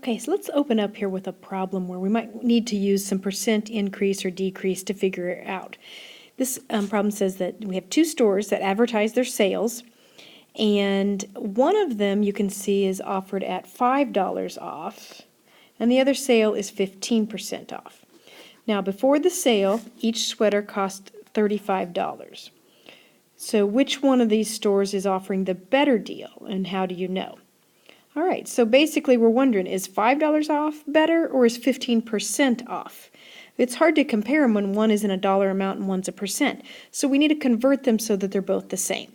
Okay, so let's open up here with a problem where we might need to use some percent increase or decrease to figure it out. This problem says that we have two stores that advertise their sales, and one of them you can see is offered at $5 off, and the other sale is 15% off. Now, before the sale, each sweater cost $35. So which one of these stores is offering the better deal, and how do you know? All right, so basically we're wondering, is $5 off better or is 15% off? It's hard to compare them when one is in a dollar amount and one's a percent. So we need to convert them so that they're both the same.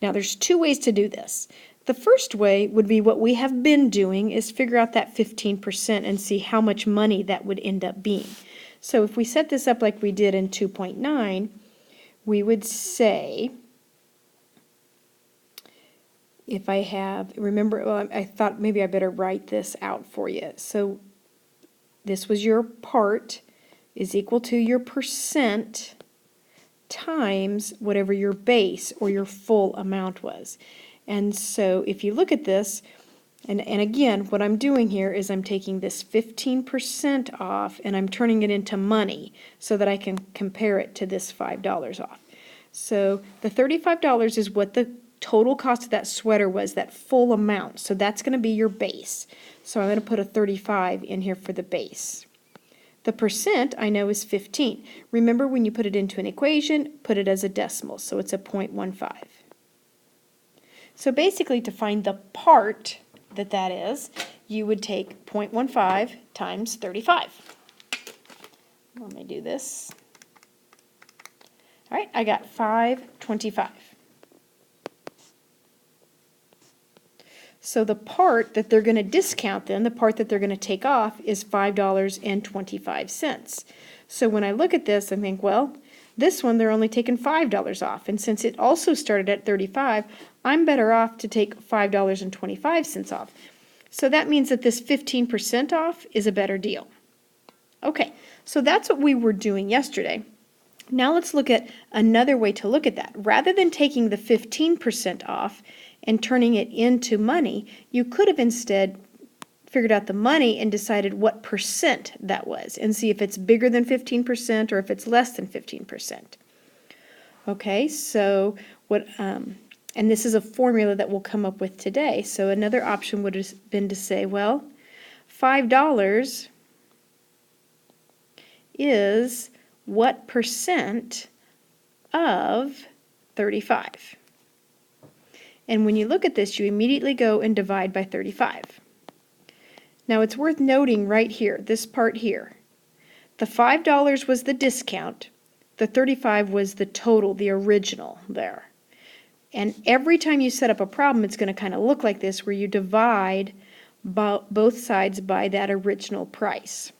Now there's two ways to do this. The first way would be what we have been doing, is figure out that 15% and see how much money that would end up being. So if we set this up like we did in 2.9, we would say, if I have, remember, well, I thought maybe I better write this out for you. So this was your part is equal to your percent times whatever your base or your full amount was. And so if you look at this, and again, what I'm doing here is I'm taking this 15% off and I'm turning it into money so that I can compare it to this $5 off. So the $35 is what the total cost of that sweater was, that full amount. So that's going to be your base. So I'm going to put a 35 in here for the base. The percent I know is 15. Remember, when you put it into an equation, put it as a decimal. So it's a 0.15. So basically, to find the part that is, you would take 0.15 times 35. Let me do this. All right, I got 525. So the part that they're going to discount then, the part that they're going to take off, is $5.25. So when I look at this, I think, well, this one they're only taking $5 off. And since it also started at 35, I'm better off to take $5.25 off. So that means that this 15% off is a better deal. Okay, so that's what we were doing yesterday. Now let's look at another way to look at that. Rather than taking the 15% off and turning it into money, you could have instead figured out the money and decided what percent that was and see if it's bigger than 15% or if it's less than 15%. Okay, so what, and this is a formula that we'll come up with today. So another option would have been to say, well, $5 is what percent of 35? And when you look at this, you immediately go and divide by 35. Now it's worth noting right here, this part here, the $5 was the discount, the 35 was the total, the original there. And every time you set up a problem, it's going to kind of look like this, where you divide both sides by that original price.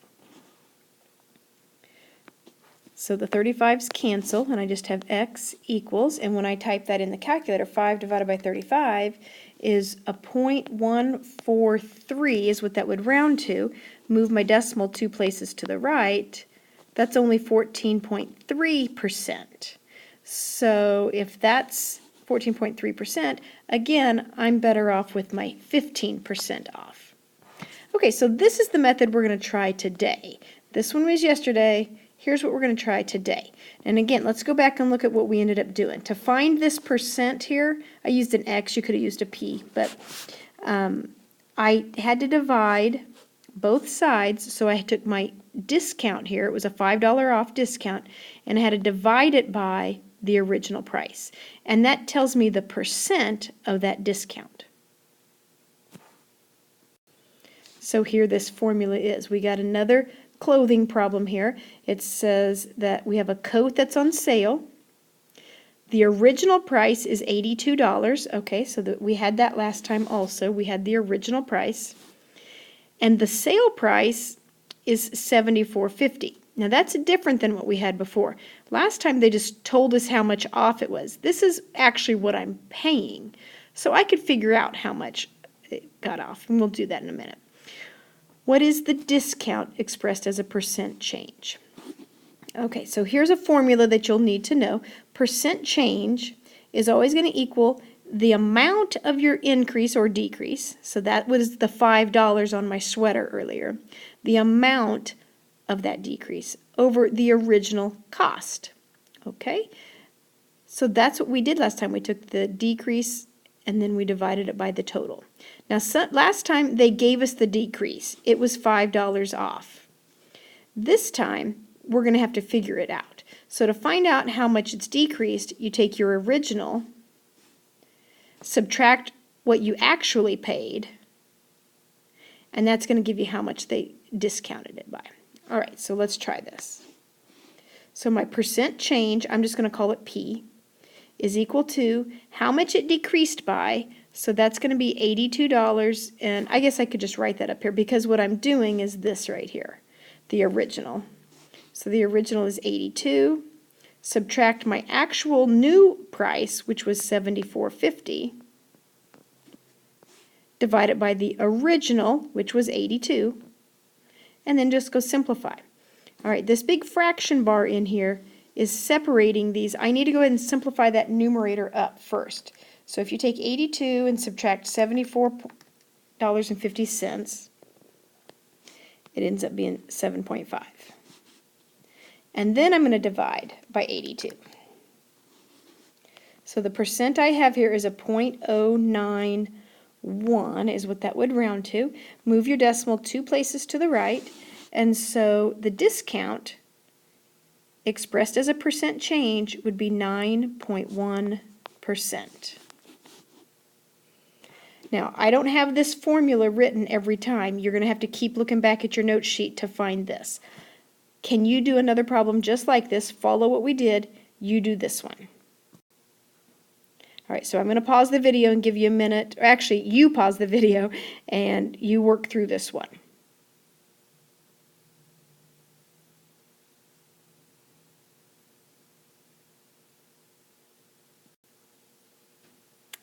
So the 35's cancel, and I just have x equals, and when I type that in the calculator, 5 divided by 35 is a 0.143 is what that would round to. Move my decimal 2 places to the right, that's only 14.3%. So if that's 14.3%, again, I'm better off with my 15% off. Okay, so this is the method we're going to try today. This one was yesterday. Here's what we're going to try today. And again, let's go back and look at what we ended up doing. To find this percent here, I used an X, you could have used a P, but I had to divide both sides, so I took my discount here, it was a $5 off discount, and I had to divide it by the original price. And that tells me the percent of that discount. So here this formula is. We got another clothing problem here. It says that we have a coat that's on sale. The original price is $82. Okay, so we had that last time also. We had the original price. And the sale price is $74.50. Now that's different than what we had before. Last time they just told us how much off it was. This is actually what I'm paying. So I could figure out how much it got off, and we'll do that in a minute. What is the discount expressed as a percent change? Okay, so here's a formula that you'll need to know. Percent change is always going to equal the amount of your increase or decrease, so that was the $5 on my sweater earlier, the amount of that decrease over the original cost. Okay? So that's what we did last time. We took the decrease and then we divided it by the total. Now, last time they gave us the decrease. It was $5 off. This time, we're going to have to figure it out. So to find out how much it's decreased, you take your original, subtract what you actually paid, and that's going to give you how much they discounted it by. All right, so let's try this. So my percent change, I'm just going to call it P, is equal to how much it decreased by. So that's going to be $82, and I guess I could just write that up here because what I'm doing is this right here, the original. So the original is 82. Subtract my actual new price, which was $74.50. Divide it by the original, which was 82. And then just go simplify. All right, this big fraction bar in here is separating these. I need to go ahead and simplify that numerator up first. So if you take 82 and subtract $74.50, it ends up being 7.5. And then I'm going to divide by 82. So the percent I have here is a 0.091 is what that would round to. Move your decimal 2 places to the right. And so the discount expressed as a percent change would be 9.1%. Now, I don't have this formula written every time. You're going to have to keep looking back at your note sheet to find this. Can you do another problem just like this? Follow what we did. You do this one. All right, so I'm going to pause the video and give you a minute. Or actually, you pause the video and you work through this one.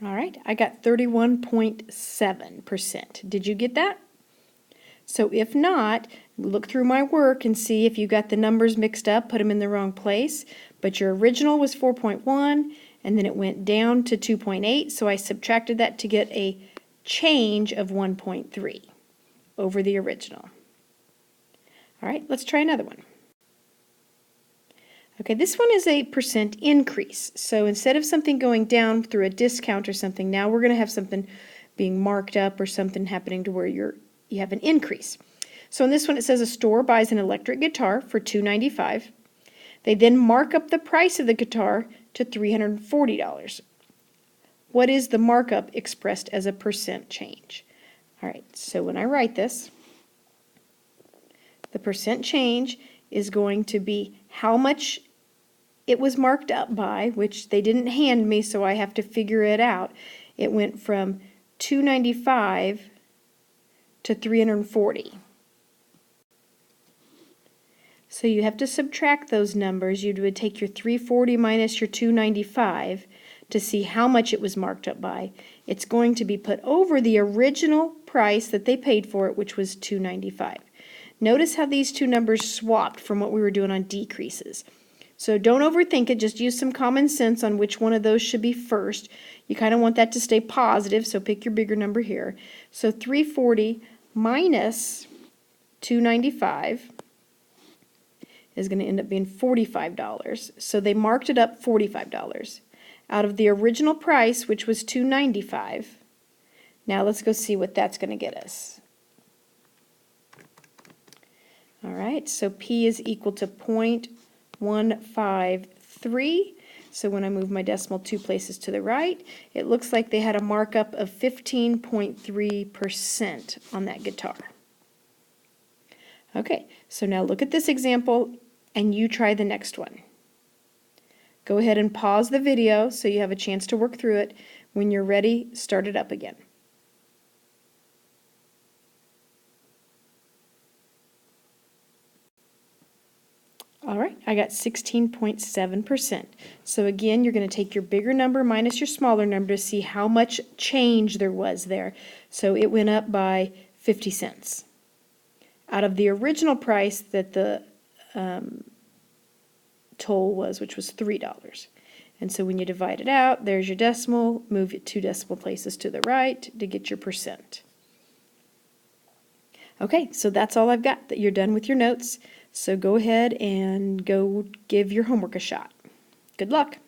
All right, I got 31.7%. Did you get that? So if not, look through my work and see if you got the numbers mixed up, put them in the wrong place. But your original was 4.1, and then it went down to 2.8, so I subtracted that to get a change of 1.3 over the original. All right, let's try another one. Okay, this one is a percent increase. So instead of something going down through a discount or something, now we're going to have something being marked up or something happening to where you have an increase. So in this one it says a store buys an electric guitar for $295. They then mark up the price of the guitar to $340. What is the markup expressed as a percent change? All right, so when I write this, the percent change is going to be how much it was marked up by, which they didn't hand me, so I have to figure it out. It went from $295 to $340. So you have to subtract those numbers. You would take your $340 minus your $295 to see how much it was marked up by. It's going to be put over the original price that they paid for it, which was $295. Notice how these two numbers swapped from what we were doing on decreases. So don't overthink it, just use some common sense on which one of those should be first. You kind of want that to stay positive, so pick your bigger number here. So 340 minus 295 is going to end up being $45. So they marked it up $45 out of the original price, which was $295. Now let's go see what that's going to get us. All right, so P is equal to 0.153. So when I move my decimal 2 places to the right, it looks like they had a markup of 15.3% on that guitar. Okay, so now look at this example and you try the next one. Go ahead and pause the video so you have a chance to work through it. When you're ready, start it up again. All right, I got 16.7%. So again, you're going to take your bigger number minus your smaller number to see how much change there was there. So it went up by 50 cents. Out of the original price that the toll was, which was $3. And so when you divide it out, there's your decimal, move it 2 decimal places to the right to get your percent. Okay, so that's all I've got. That you're done with your notes. So go ahead and go give your homework a shot. Good luck.